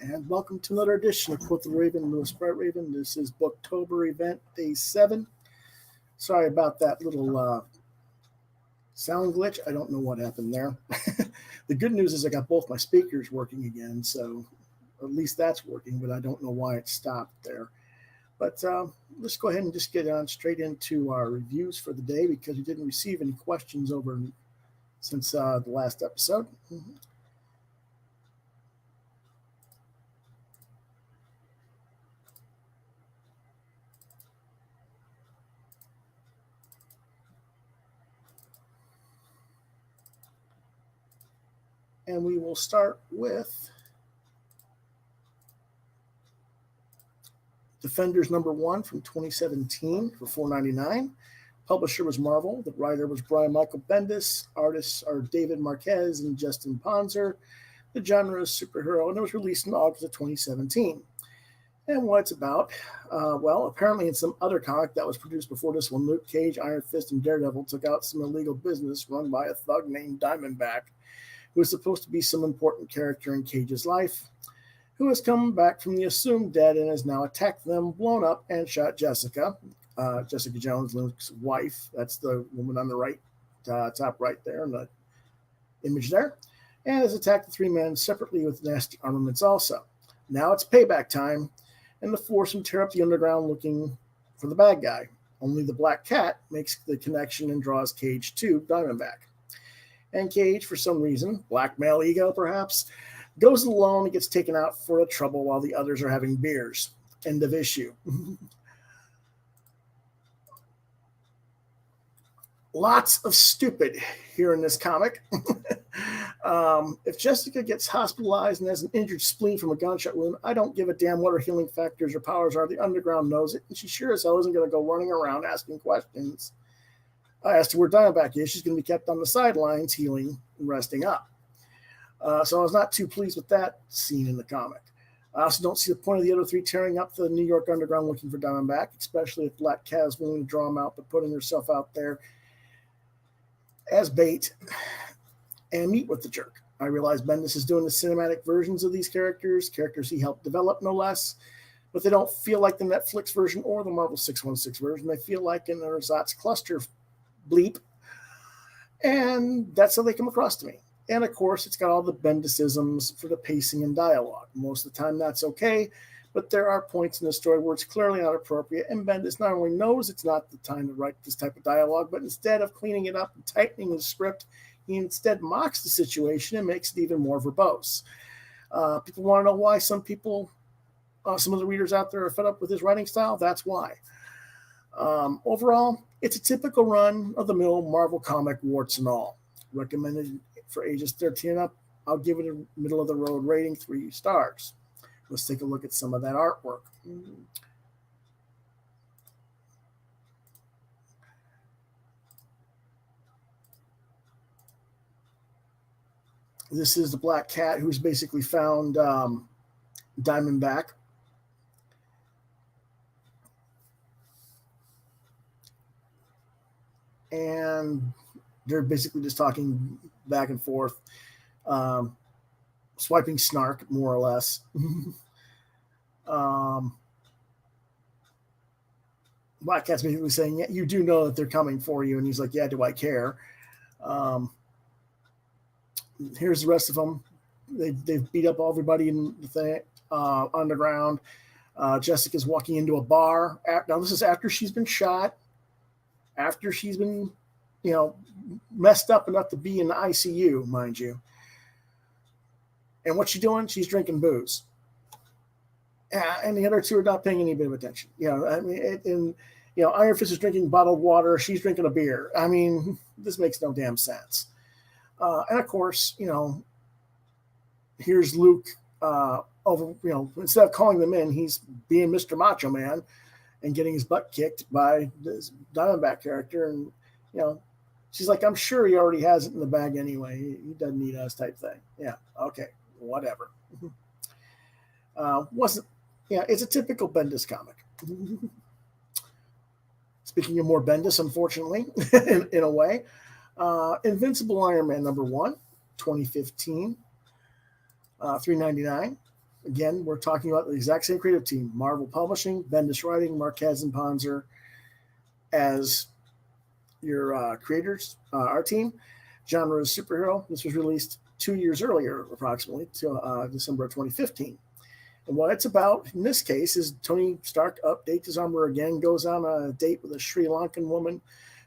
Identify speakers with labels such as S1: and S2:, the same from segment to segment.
S1: And welcome to another edition of Quoth the Raven, Lewis Bright Raven. This is Booktober event day 7. Sorry about that little sound glitch. I don't know what happened there. The good news is I got both my speakers working again, so at least that's working, but I don't know why it stopped there. But let's go ahead and just get on straight into our reviews for the day because we didn't receive any questions over since the last episode. And we will start with Defenders #1 from 2017 for $4.99. Publisher was Marvel. The writer was Brian Michael Bendis. Artists are David Marquez and Justin Ponzer. The genre is superhero, and it was released in August of 2017. And what it's about, well, apparently in some other comic that was produced before this one, Luke Cage, Iron Fist, and Daredevil took out some illegal business run by a thug named Diamondback, who is supposed to be some important character in Cage's life, who has come back from the assumed dead and has now attacked them, blown up, and shot Jessica. Jessica Jones, Luke's wife. That's the woman on the right, top right there in the image there. And has attacked the three men separately with nasty armaments also. Now it's payback time, and the force him tear up the underground looking for the bad guy. Only the Black Cat makes the connection and draws Cage to Diamondback. And Cage, for some reason, blackmail ego perhaps, goes alone and gets taken out for the trouble while the others are having beers. End of issue. Lots of stupid here in this comic. If Jessica gets hospitalized and has an injured spleen from a gunshot wound, I don't give a damn what her healing factors or powers are. The underground knows it, and she sure as hell isn't going to go running around asking questions as to where Diamondback is. She's going to be kept on the sidelines, healing and resting up. So I was not too pleased with that scene in the comic. I also don't see the point of the other three tearing up the New York underground looking for Diamondback, especially if Black Cat is willing to draw him out, but putting herself out there as bait and meet with the jerk. I realize Bendis is doing the cinematic versions of these characters he helped develop, no less, but they don't feel like the Netflix version or the Marvel 616 version. They feel like in the Ersatz cluster bleep, and that's how they come across to me. And of course, it's got all the Bendisisms for the pacing and dialogue. Most of the time, that's okay, but there are points in the story where it's clearly not appropriate, and Bendis not only knows it's not the time to write this type of dialogue, but instead of cleaning it up and tightening the script, he instead mocks the situation and makes it even more verbose. People want to know why some people, some of the readers out there are fed up with his writing style. That's why. Overall, it's a typical run-of-the-mill Marvel comic, warts and all. Recommended for ages 13 and up. I'll give it a middle-of-the-road rating, 3 stars. Let's take a look at some of that artwork. This is the Black Cat who's basically found Diamondback. And they're basically just talking back and forth, swiping snark, more or less. Black Cat's basically saying, yeah, you do know that they're coming for you. And he's like, yeah, do I care? Here's the rest of them. They've beat up everybody in the thing, underground. Jessica's walking into a bar. Now, this is after she's been shot, after she's been, messed up enough to be in the ICU, mind you. And what's she doing? She's drinking booze. And the other two are not paying any bit of attention. Iron Fist is drinking bottled water. She's drinking a beer. I mean, this makes no damn sense. And of course, here's Luke instead of calling them in, he's being Mr. Macho Man and getting his butt kicked by this Diamondback character. And, she's like, I'm sure he already has it in the bag anyway. He doesn't need us type thing. Yeah. Okay. Whatever. It's a typical Bendis comic. Speaking of more Bendis, unfortunately, in a way, Invincible Iron Man #1, 2015, $3.99. Again, we're talking about the exact same creative team: Marvel Publishing, Bendis Writing, Marquez and Panzer as your creators, our team. Genre is superhero. This was released 2 years earlier, approximately, to December of 2015. And what it's about in this case is Tony Stark updates his armor again, goes on a date with a Sri Lankan woman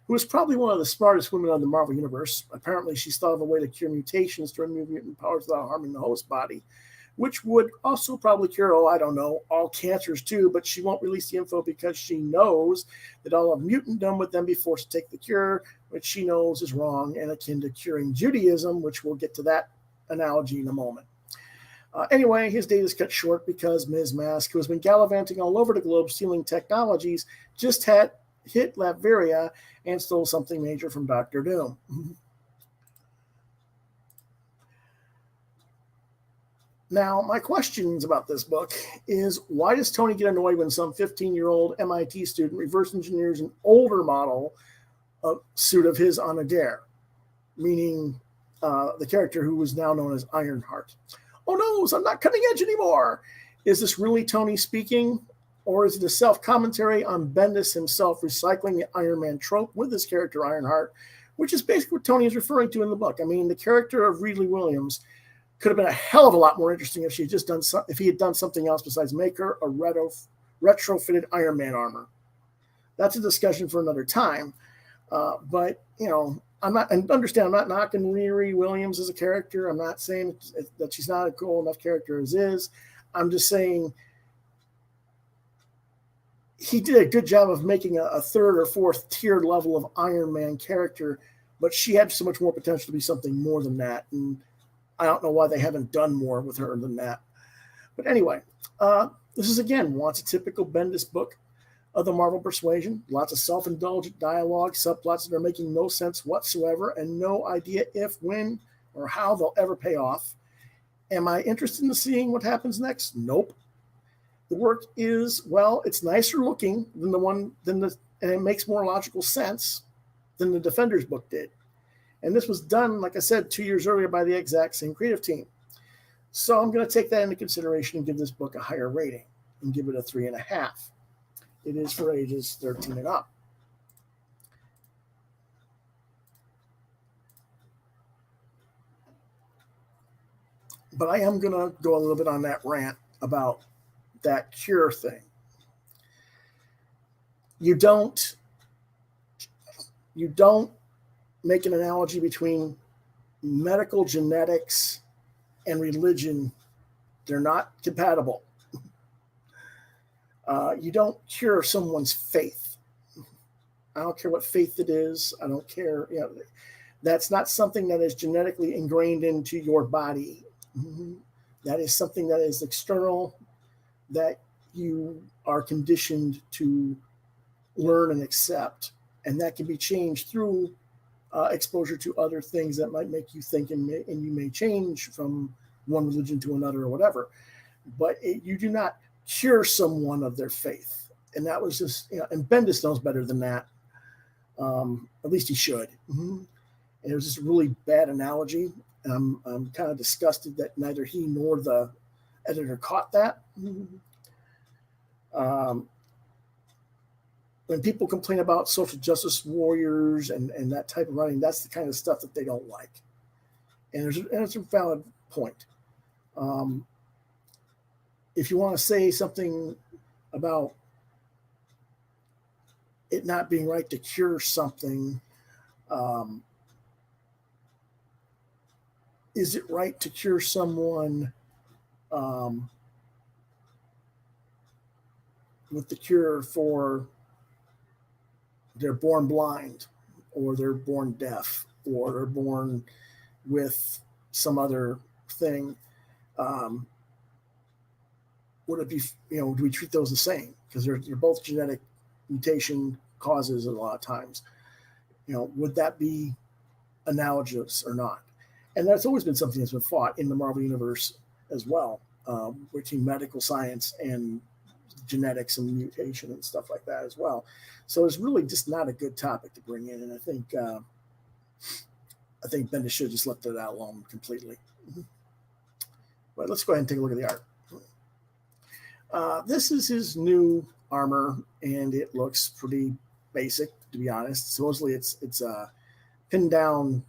S1: who is probably one of the smartest women of the Marvel Universe. Apparently, she's thought of a way to cure mutations to remove mutant powers without harming the host body, which would also probably cure, I don't know, all cancers too, but she won't release the info because she knows that all of mutantdom would then be forced to take the cure, which she knows is wrong and akin to curing Judaism, which we'll get to that analogy in a moment. Anyway, his date is cut short because Ms. Mask, who has been gallivanting all over the globe stealing technologies, just had hit Latveria and stole something major from Dr. Doom. Now, my questions about this book is, why does Tony get annoyed when some 15-year-old MIT student reverse engineers an older model suit of his on a dare? Meaning the character who was now known as Ironheart. Oh no, I'm not cutting edge anymore. Is this really Tony speaking? Or is it a self-commentary on Bendis himself recycling the Iron Man trope with his character Ironheart, which is basically what Tony is referring to in the book? I mean, the character of Ridley Williams could have been a hell of a lot more interesting if if he had done something else besides make her a retrofitted Iron Man armor. That's a discussion for another time. But I'm not knocking Riri Williams as a character. I'm not saying that she's not a cool enough character as is. I'm just saying he did a good job of making a third or fourth tiered level of Iron Man character, but she had so much more potential to be something more than that. And I don't know why they haven't done more with her than that. But anyway, this is, again, once a typical Bendis book of the Marvel persuasion. Lots of self-indulgent dialogue, subplots that are making no sense whatsoever, and no idea if, when, or how they'll ever pay off. Am I interested in seeing what happens next? Nope. The work is, well, it's nicer looking and it makes more logical sense than the Defenders book did. And this was done, like I said, 2 years earlier by the exact same creative team. So I'm going to take that into consideration and give this book a higher rating and give it a 3.5. It is for ages 13 and up. But I am going to go a little bit on that rant about that cure thing. You don't make an analogy between medical genetics and religion. They're not compatible. You don't cure someone's faith. I don't care what faith it is. I don't care. That's not something that is genetically ingrained into your body. That is something that is external, that you are conditioned to learn and accept. And that can be changed through exposure to other things that might make you think, and you may change from one religion to another or whatever. But you do not cure someone of their faith. And that was just, and Bendis knows better than that. At least he should. And it was just a really bad analogy. And I'm kind of disgusted that neither he nor the editor caught that. When people complain about social justice warriors and that type of writing, that's the kind of stuff that they don't like. And it's a valid point. If you want to say something about it not being right to cure something, is it right to cure someone with the cure for they're born blind, or they're born deaf, or they're born with some other thing? Would it be, do we treat those the same? Because they're both genetic mutation causes a lot of times. Would that be analogous or not? And that's always been something that's been fought in the Marvel Universe as well, between medical science and genetics and mutation and stuff like that as well. So it's really just not a good topic to bring in. And I think Bendis should have just left it out alone completely. But let's go ahead and take a look at the art. This is his new armor, and it looks pretty basic, to be honest. Supposedly, it's a pinned down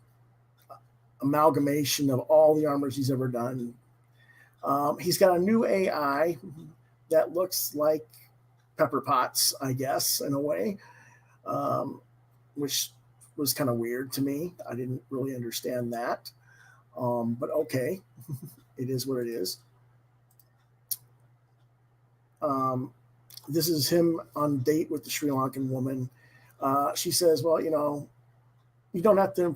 S1: amalgamation of all the armors he's ever done. He's got a new AI that looks like Pepper Potts, I guess, in a way, which was kind of weird to me. I didn't really understand that, but okay, it is what it is. This is him on date with the Sri Lankan woman. She says, well, you don't have to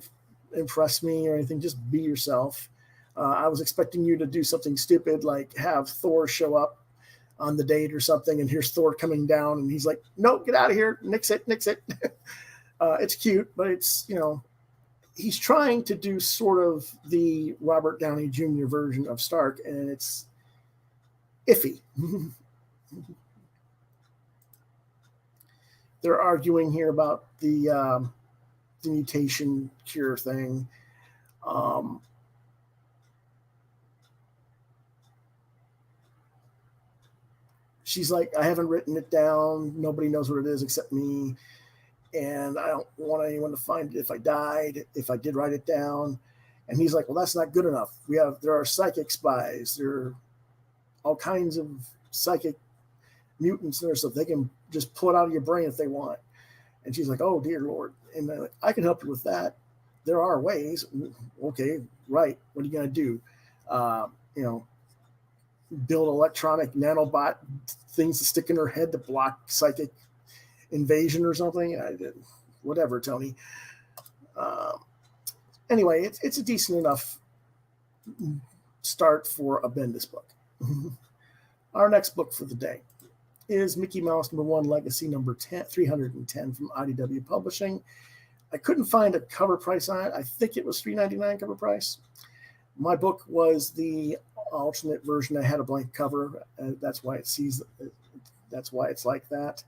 S1: impress me or anything. Just be yourself. I was expecting you to do something stupid, like have Thor show up on the date or something, and here's Thor coming down, and he's like, no, get out of here. Nix it. It's cute, but it's, he's trying to do sort of the Robert Downey Jr. version of Stark, and it's iffy. They're arguing here about the mutation cure thing. She's like, I haven't written it down. Nobody knows what it is except me. And I don't want anyone to find it if I died, if I did write it down. And he's like, well, that's not good enough. There are psychic spies. There are all kinds of psychic mutants there, so they can just pull it out of your brain if they want. And she's like, oh, dear Lord. And like, I can help you with that. There are ways. Okay, right. What are you going to do? Build electronic nanobot things to stick in her head to block psychic invasion or something. Whatever, Tony. Anyway, it's a decent enough start for a Bendis book. Our next book for the day is Mickey Mouse #1 Legacy number 310 from IDW Publishing. I couldn't find a cover price on it. I think it was $3.99 cover price. My book was the alternate version. I had a blank cover. That's why that's why it's like that.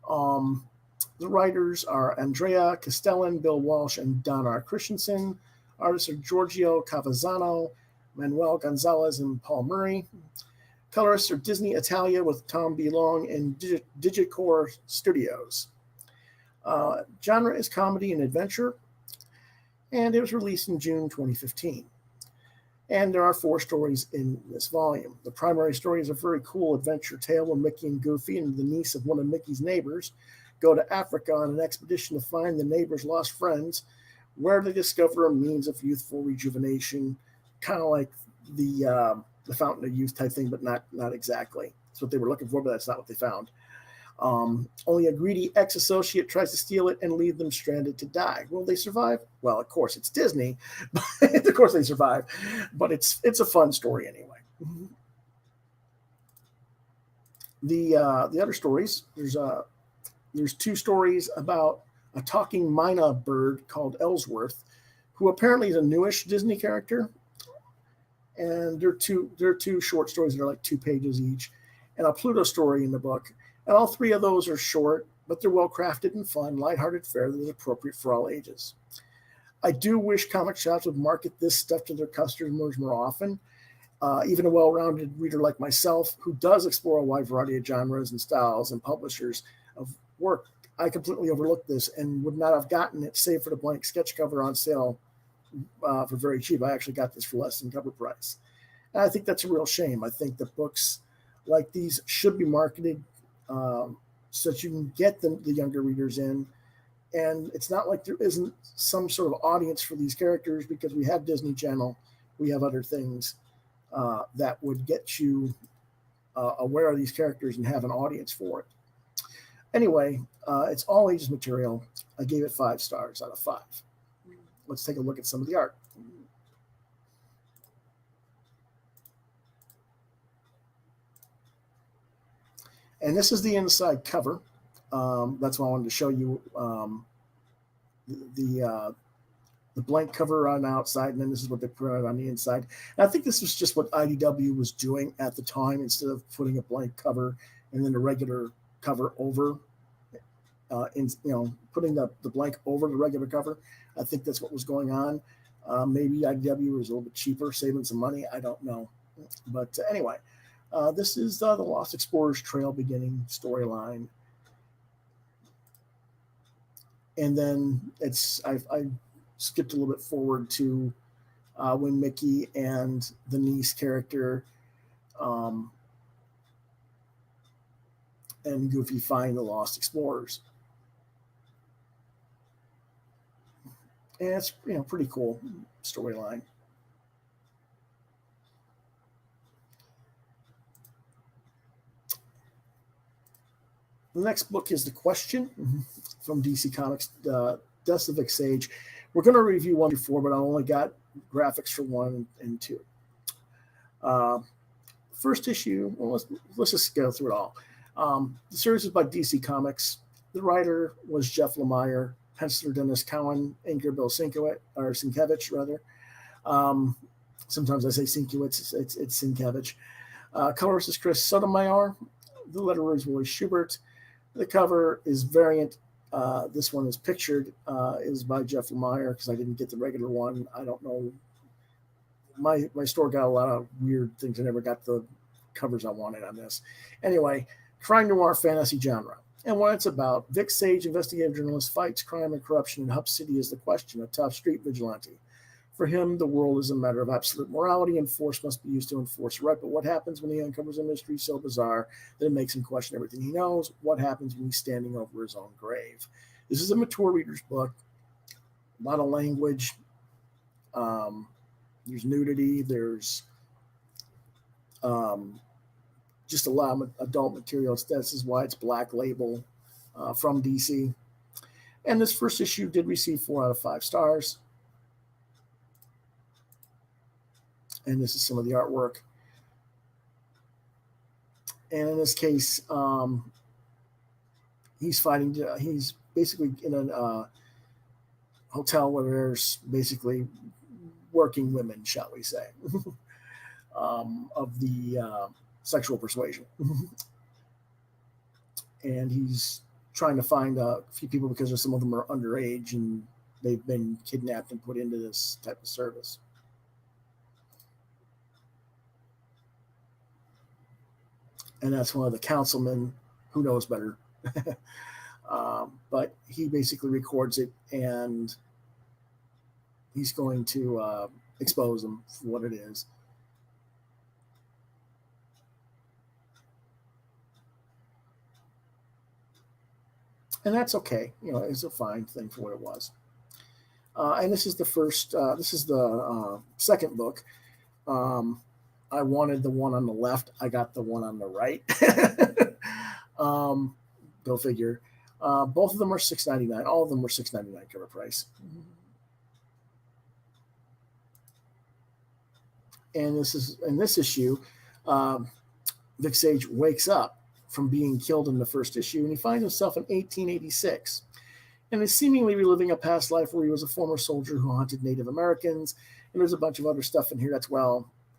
S1: The writers are Andrea Castellan, Bill Walsh, and Don R. Christensen. Artists are Giorgio Cavazzano, Manuel Gonzalez, and Paul Murray. Colorists are Disney Italia with Tom B. Long and Digicore Studios. Genre is comedy and adventure, and it was released in June 2015. And there are 4 stories in this volume. The primary story is a very cool adventure tale where Mickey and Goofy and the niece of one of Mickey's neighbors go to Africa on an expedition to find the neighbor's lost friends, where they discover a means of youthful rejuvenation, kind of like the Fountain of Youth type thing, but not exactly. That's what they were looking for, but that's not what they found. Only a greedy ex-associate tries to steal it and leave them stranded to die. Will they survive? Well, of course, it's Disney. Of course they survive. But it's a fun story anyway. The other stories, there's 2 stories about a talking Mina bird called Ellsworth, who apparently is a newish Disney character. And they're two short stories that are like 2 pages each, and a Pluto story in the book. And all 3 of those are short, but they're well crafted and fun, lighthearted fare that is appropriate for all ages. I do wish comic shops would market this stuff to their customers more often. Even a well-rounded reader like myself, who does explore a wide variety of genres and styles and publishers of work, I completely overlooked this and would not have gotten it, save for the blank sketch cover on sale for very cheap. I actually got this for less than cover price. And I think that's a real shame. I think that books like these should be marketed so that you can get the younger readers in. And it's not like there isn't some sort of audience for these characters, because we have Disney Channel, we have other things that would get you aware of these characters and have an audience for it. Anyway, it's all ages material. I gave it 5 stars out of 5. Let's take a look at some of the art. And this is the inside cover. That's why I wanted to show you the blank cover on the outside, and then this is what they put out on the inside. And I think this was just what IDW was doing at the time, instead of putting a blank cover and then a regular cover over, putting the blank over the regular cover. I think that's what was going on. Maybe IDW was a little bit cheaper, saving some money. I don't know. But anyway, This is the Lost Explorers Trail beginning storyline. And then I skipped a little bit forward to when Mickey and the niece character and Goofy find the Lost Explorers. And it's pretty cool storyline. The next book is The Question from DC Comics, Death of VIC SAGE. We're going to review 1 through 4, but I only got graphics for 1 and 2. First issue, well, let's just go through it all. The series is by DC Comics. The writer was Jeff Lemire, penciler Dennis Cowan, inker Bill Sienkiewicz, rather. Sometimes I say Sienkiewicz, it's Sienkiewicz. Colorist is Chris Sotomayor. The letterer is Roy Schubert. The cover is variant. This one is pictured, is by Jeff Lemire because I didn't get the regular one. I don't know. My store got a lot of weird things. I never got the covers I wanted on this. Anyway, crime noir fantasy genre. And what it's about, Vic Sage, investigative journalist, fights crime and corruption in Hub City is the Question, a tough street vigilante. For him, the world is a matter of absolute morality, and force must be used to enforce right. But what happens when he uncovers a mystery so bizarre that it makes him question everything he knows? What happens when he's standing over his own grave? This is a mature reader's book. A lot of language. There's nudity. There's just a lot of adult material. This is why it's Black Label from DC. And this first issue did receive 4 out of 5 stars. And this is some of the artwork. And in this case, he's basically in a hotel where there's basically working women, shall we say, of the sexual persuasion. And he's trying to find a few people because some of them are underage and they've been kidnapped and put into this type of service. And that's one of the councilmen who knows better. But he basically records it, and he's going to expose them for what it is. And that's okay. It's a fine thing for what it was. And this is the second book. I wanted the one on the left. I got the one on the right. Go figure. Both of them are $6.99. All of them were $6.99 cover price. And in this issue, Vic Sage wakes up from being killed in the first issue, and he finds himself in 1886, and is seemingly reliving a past life where he was a former soldier who hunted Native Americans. And there's a bunch of other stuff in here that's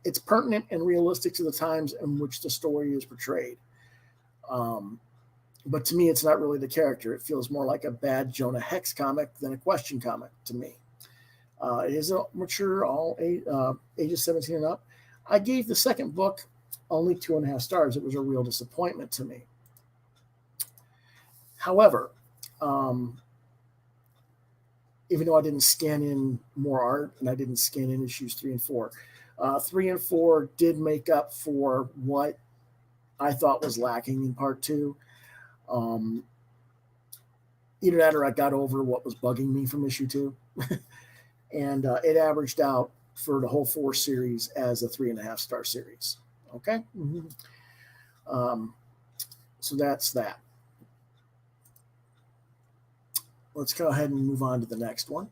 S1: it's pertinent and realistic to the times in which the story is portrayed. But to me, it's not really the character. It feels more like a bad Jonah Hex comic than a Question comic to me. It is a mature, ages 17 and up. I gave the second book only 2.5 stars. It was a real disappointment to me. However, even though I didn't scan in more art and I didn't scan in issues 3 and 4, 3 and 4 did make up for what I thought was lacking in part 2. Either that or I got over what was bugging me from issue 2. And it averaged out for the whole 4 series as a 3.5 star series. Okay? So that's that. Let's go ahead and move on to the next one.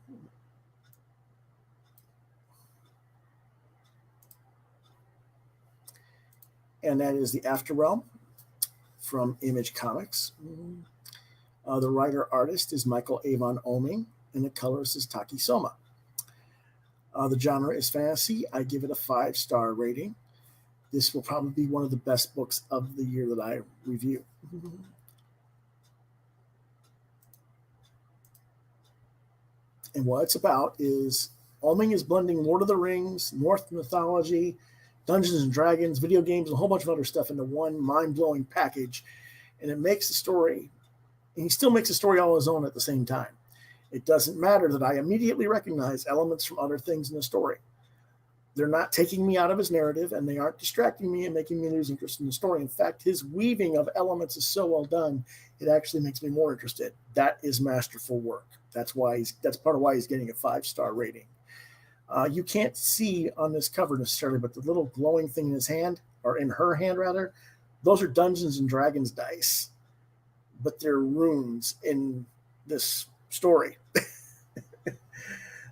S1: And that is The Afterrealm from Image Comics. The writer-artist is Michael Avon Oeming, and the colorist is Taki Soma. The genre is fantasy. I give it a 5-star rating. This will probably be one of the best books of the year that I review. And what it's about is Oeming is blending Lord of the Rings, Norse mythology, Dungeons and Dragons, video games, and a whole bunch of other stuff into one mind-blowing package. And it makes the story, and he still makes the story all his own at the same time. It doesn't matter that I immediately recognize elements from other things in the story. They're not taking me out of his narrative, and they aren't distracting me and making me lose interest in the story. In fact, his weaving of elements is so well done, it actually makes me more interested. That is masterful work. That's part of why he's getting a 5-star rating. You can't see on this cover necessarily, but the little glowing thing in his hand, or in her hand rather, those are Dungeons and Dragons dice, but they're runes in this story.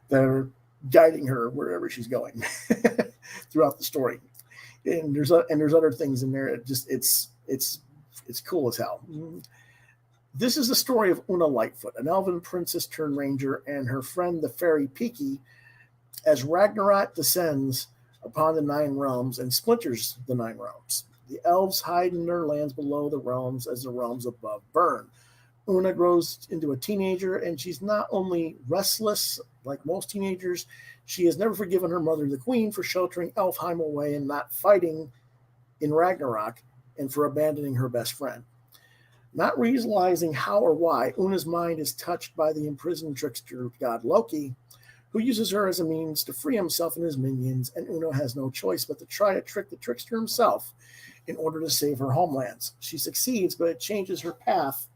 S1: They're guiding her wherever she's going throughout the story. And there's other things in there. It's cool as hell. This is the story of Una Lightfoot, an elven princess turned ranger, and her friend the fairy Piki, as Ragnarok descends upon the 9 realms and splinters the 9 realms. The elves hide in their lands below the realms as the realms above burn. Una grows into a teenager, and she's not only restless, like most teenagers, she has never forgiven her mother, the queen, for sheltering Elfheim away and not fighting in Ragnarok, and for abandoning her best friend. Not realizing how or why, Una's mind is touched by the imprisoned trickster god Loki, who uses her as a means to free himself and his minions, and Una has no choice but to try to trick the trickster himself in order to save her homelands. She succeeds, but it changes her path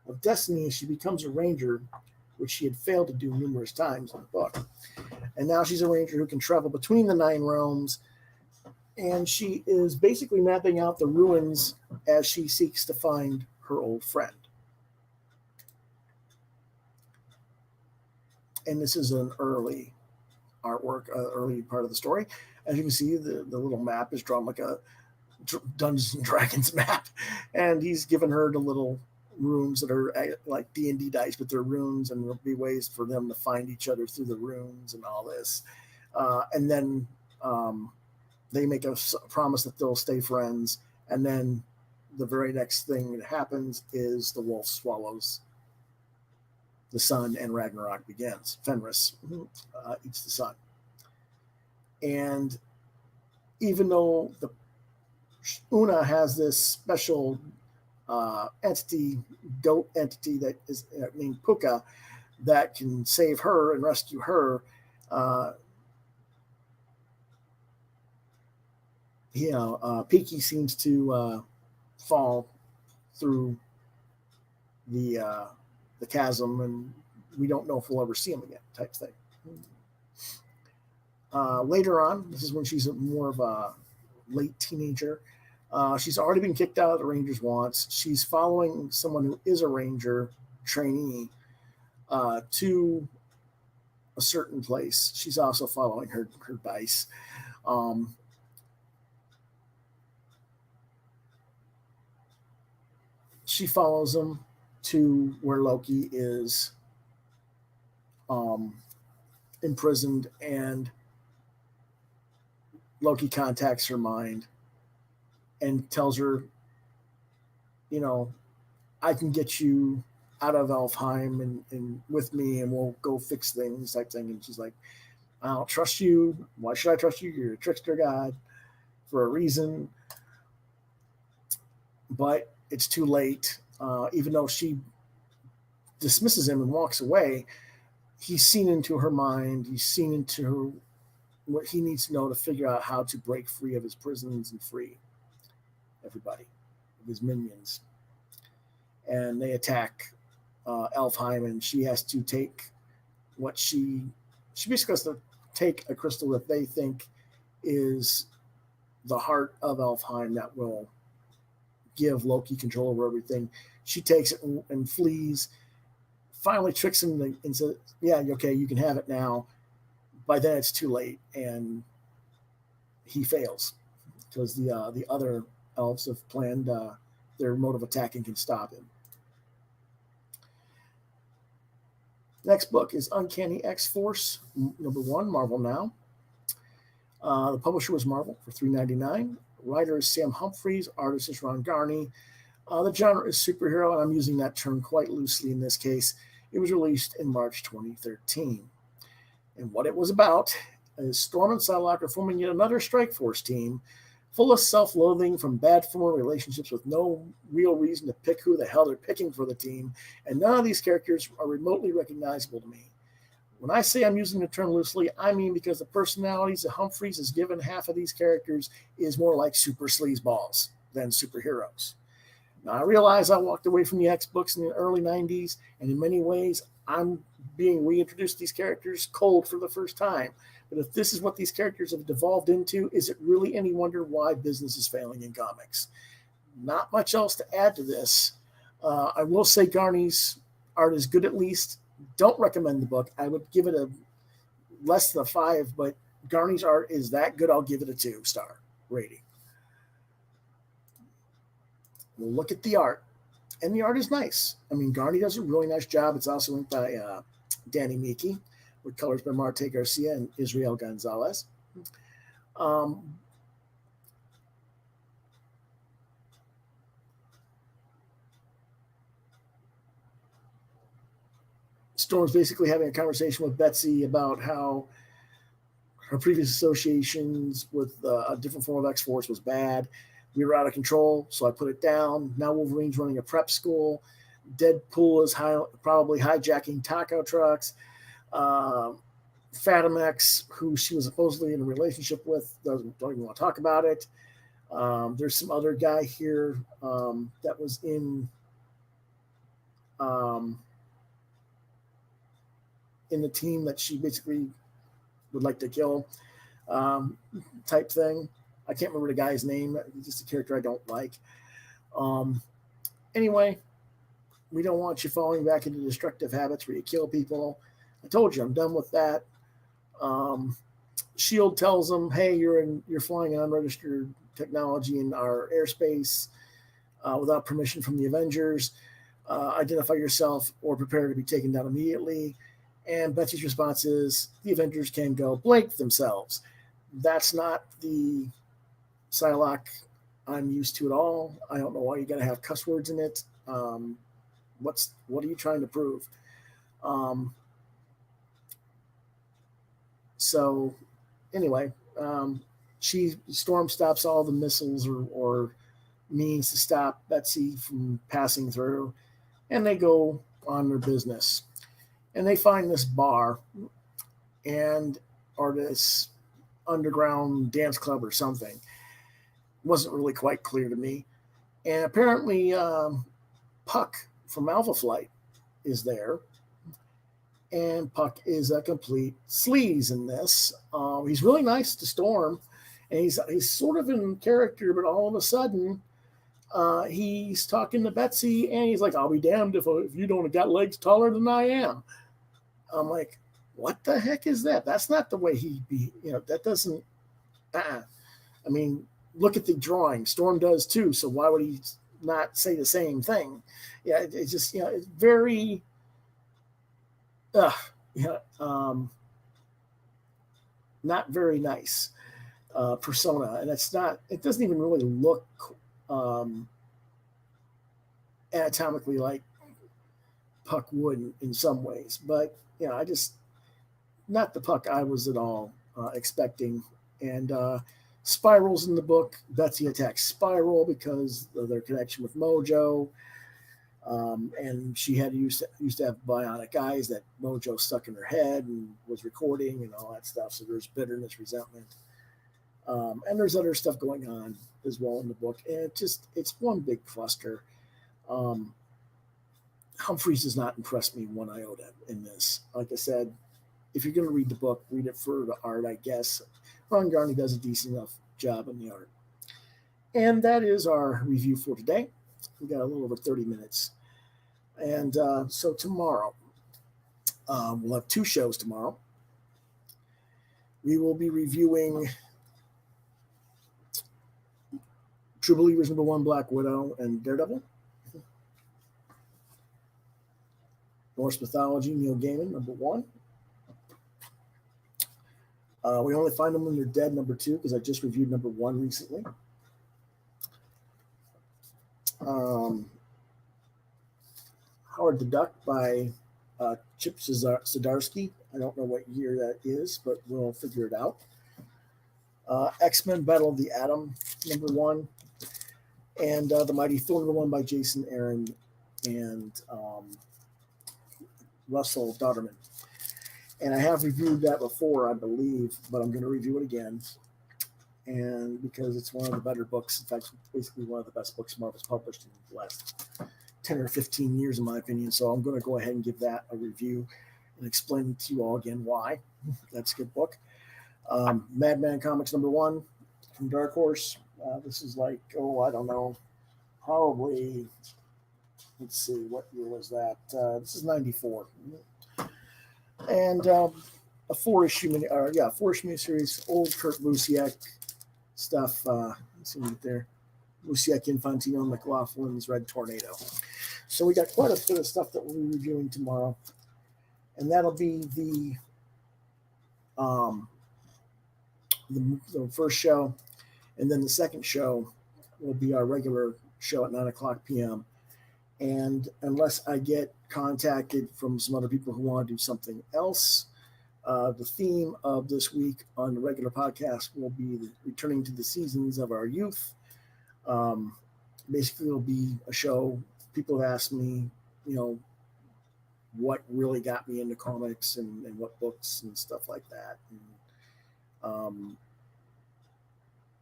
S1: of destiny as she becomes a ranger, which she had failed to do numerous times in the book. And now she's a ranger who can travel between the 9 realms, and she is basically mapping out the ruins as she seeks to find her old friend. And this is an early artwork, early part of the story. As you can see, the little map is drawn like a Dungeons and Dragons map, and he's given her the little rooms that are like D&D dice, but they're runes, and there'll be ways for them to find each other through the runes and all this. And then they make a promise that they'll stay friends, and then the very next thing that happens is the wolf swallows the sun and Ragnarok begins. Fenris eats the sun. And even though Una has this special goat entity that is named Puka, that can save her and rescue her, Piki seems to fall through the chasm, and we don't know if we'll ever see him again, type thing. Later on, this is when she's more of a late teenager. She's already been kicked out of the Rangers once. She's following someone who is a Ranger trainee to a certain place. She's also following her dice. She follows him to where Loki is imprisoned, and Loki contacts her mind and tells her, I can get you out of Elfheim and with me, and we'll go fix things, type thing. And she's like, I don't trust you. Why should I trust you? You're a trickster god for a reason. But it's too late. Even though she dismisses him and walks away, he's seen into her mind. He's seen into what he needs to know to figure out how to break free of his prisons and free everybody, of his minions. And they attack Elfheim, and she has to take what she basically has to take a crystal that they think is the heart of Elfheim that will give Loki control over everything. She takes it and flees, finally tricks him and says, yeah, okay, you can have it now. By then it's too late, and he fails because the other elves have planned their mode of attack and can stop him. Next book is Uncanny X-Force, #1, Marvel Now. The publisher was Marvel for $3.99. Writer is Sam Humphries. Artist is Ron Garney. The genre is superhero, and I'm using that term quite loosely in this case. It was released in March 2013. And what it was about as Storm and Psylocke are forming yet another Strike Force team, full of self-loathing from bad former relationships with no real reason to pick who the hell they're picking for the team, and none of these characters are remotely recognizable to me. When I say I'm using the term loosely, I mean because the personalities that Humphreys has given half of these characters is more like super sleazeballs than superheroes. Now, I realize I walked away from the X books in the early 90s, and in many ways, I'm being reintroduced to these characters cold for the first time. But if this is what these characters have devolved into, is it really any wonder why business is failing in comics? Not much else to add to this. I will say Garney's art is good at least. Don't recommend the book. I would give it a less than a 5, but Garney's art is that good. I'll give it a 2-star rating. We'll look at the art, and the art is nice. I mean, Garney does a really nice job. It's also inked by Danny Miki, with colors by Marte Garcia and Israel Gonzalez. Storm's basically having a conversation with Betsy about how her previous associations with a different form of X-Force was bad. We were out of control, so I put it down. Now Wolverine's running a prep school. Deadpool is probably hijacking taco trucks. Fatimex, who she was supposedly in a relationship with, don't even want to talk about it. There's some other guy here that was in the team that she basically would like to kill, type thing. I can't remember the guy's name. He's just a character I don't like. Anyway, we don't want you falling back into destructive habits where you kill people. I told you, I'm done with that. S.H.I.E.L.D. tells them, hey, you're flying an unregistered technology in our airspace without permission from the Avengers. Identify yourself or prepare to be taken down immediately. And Betsy's response is, the Avengers can go blank themselves. That's not the Psylocke I'm used to at all. I don't know why you got to have cuss words in it. What are you trying to prove? So anyway, Storm stops all the missiles or means to stop Betsy from passing through, and they go on their business. And they find this bar or this underground dance club or something. Wasn't really quite clear to me. And apparently Puck from Alpha Flight is there. And Puck is a complete sleaze in this. He's really nice to Storm. And he's sort of in character, but all of a sudden he's talking to Betsy and he's like, I'll be damned if you don't have got legs taller than I am. I'm like, what the heck is that? That's not the way he'd be. That doesn't. I mean, look at the drawing. Storm does too. So why would he not say the same thing? Yeah, it's just it's very. Not very nice persona, and it's not. It doesn't even really look anatomically like Puck would in some ways, but. I just not the Puck I was at all expecting. And Spiral's in the book. Betsy attacks Spiral because of their connection with Mojo. And she used to have bionic eyes that Mojo stuck in her head and was recording and all that stuff. So there's bitterness, resentment. And there's other stuff going on as well in the book. And it's one big cluster. Humphreys does not impress me one iota in this. Like I said, if you're going to read the book, read it for the art, I guess. Ron Garney does a decent enough job in the art. And that is our review for today. We got a little over 30 minutes. And so tomorrow, we'll have 2 shows tomorrow. We will be reviewing True Believers #1, Black Widow, and Daredevil. Norse Mythology, Neil Gaiman, #1. We Only Find Them When They're Dead, #2, because I just reviewed #1 recently. Howard the Duck by Chip Zdarsky. I don't know what year that is, but we'll figure it out. X-Men Battle of the Atom, #1. And The Mighty Thor, #1 by Jason Aaron and Russell Dodderman. And I have reviewed that before, I believe, but I'm going to review it again. And because it's one of the better books, in fact, basically one of the best books Marvel's published in the last 10 or 15 years, in my opinion. So I'm going to go ahead and give that a review and explain to you all again why. That's a good book. Madman Comics #1 from Dark Horse. This is like, I don't know, probably, let's see, what year was that? This is 94. And a 4-issue miniseries, old Kurt Busiek stuff. Let's see right there. Busiek, Infantino, McLaughlin's Red Tornado. So we got quite a bit of stuff that we'll be reviewing tomorrow. And that'll be the first show. And then the second show will be our regular show at 9:00 p.m. And unless I get contacted from some other people who want to do something else, the theme of this week on the regular podcast will be returning to the seasons of our youth. Basically, it'll be a show. People have asked me, what really got me into comics and what books and stuff like that. And,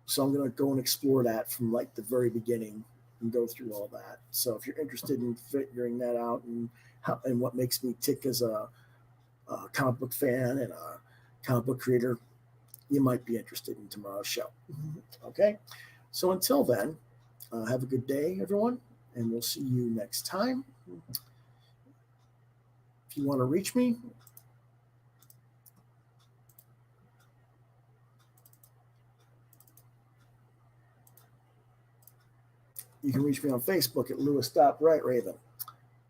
S1: so I'm going to go and explore that from like the very beginning and go through all that. So if you're interested in figuring that out and what makes me tick as a comic book fan and a comic book creator, you might be interested in tomorrow's show. Okay. So until then, have a good day, everyone, and we'll see you next time. If you want to reach me, you can reach me on Facebook at Lewis.BrightRaven,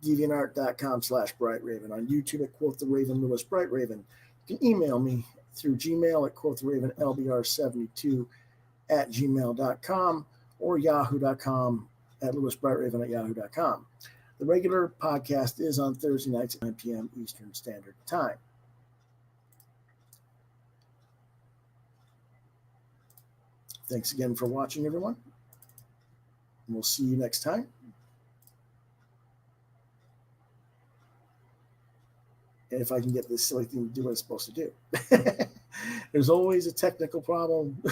S1: DeviantArt.com/BrightRaven, on YouTube at Quoth the Raven, Lewis Bright Raven. You can email me through Gmail at QuothTheRavenLBR72@gmail.com or Yahoo.com at LewisBrightRaven@Yahoo.com. The regular podcast is on Thursday nights at 9 p.m. Eastern Standard Time. Thanks again for watching, everyone. And we'll see you next time. And if I can get this silly thing to do what it's supposed to do. There's always a technical problem.